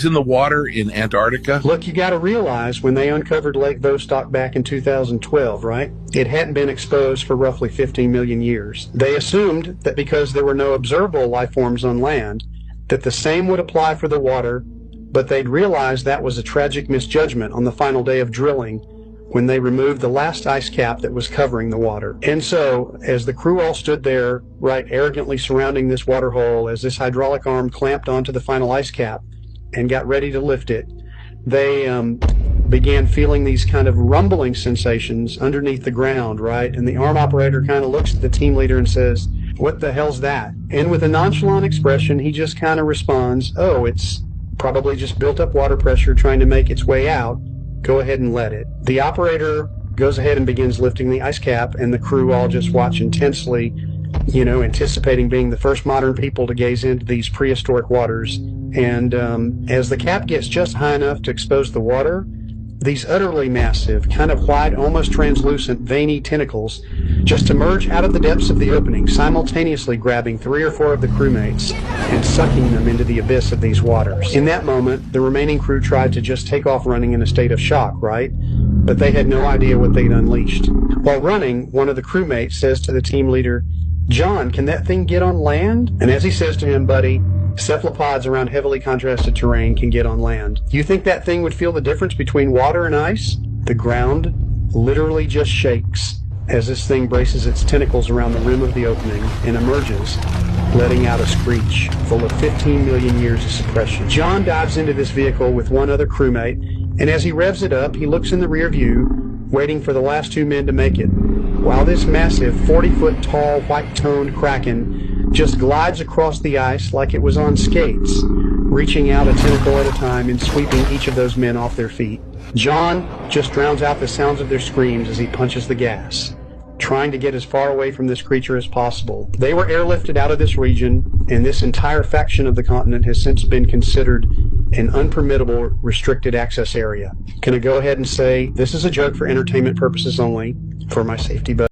in the water in Antarctica? Look, you got to realize when they uncovered Lake Vostok back in 2012, right? It hadn't been exposed for roughly 15 million years. They assumed that because there were no observable life forms on land, that the same would apply for the water, but they'd realized that was a tragic misjudgment on the final day of drilling when they removed the last ice cap that was covering the water. And so, as the crew all stood there, right, arrogantly surrounding this water hole, as this hydraulic arm clamped onto the final ice cap and got ready to lift it, they began feeling these kind of rumbling sensations underneath the ground, right? And the arm operator kind of looks at the team leader and says, "What the hell's that?" And with a nonchalant expression, he just kind of responds, "Oh, it's probably just built up water pressure trying to make its way out. Go ahead and let it." The operator goes ahead and begins lifting the ice cap, and the crew all just watch intensely, anticipating being the first modern people to gaze into these prehistoric waters. And as the cap gets just high enough to expose the water, these utterly massive, kind of white, almost translucent, veiny tentacles just emerge out of the depths of the opening, simultaneously grabbing 3 or 4 of the crewmates and sucking them into the abyss of these waters. In that moment, the remaining crew tried to just take off running in a state of shock, right? But they had no idea what they'd unleashed. While running, one of the crewmates says to the team leader, "John, can that thing get on land?" And as he says to him, "Buddy, cephalopods around heavily contrasted terrain can get on land. You think that thing would feel the difference between water and ice?" The ground literally just shakes as this thing braces its tentacles around the rim of the opening and emerges, letting out a screech full of 15 million years of suppression. John dives into this vehicle with one other crewmate, and as he revs it up, he looks in the rear view, waiting for the last 2 men to make it, while this massive 40-foot tall white-toned kraken just glides across the ice like it was on skates, reaching out a tentacle at a time and sweeping each of those men off their feet. John just drowns out the sounds of their screams as he punches the gas, trying to get as far away from this creature as possible. They were airlifted out of this region, and this entire faction of the continent has since been considered an unpermittable restricted access area. Can I go ahead and say this is a joke for entertainment purposes only, for my safety buddy?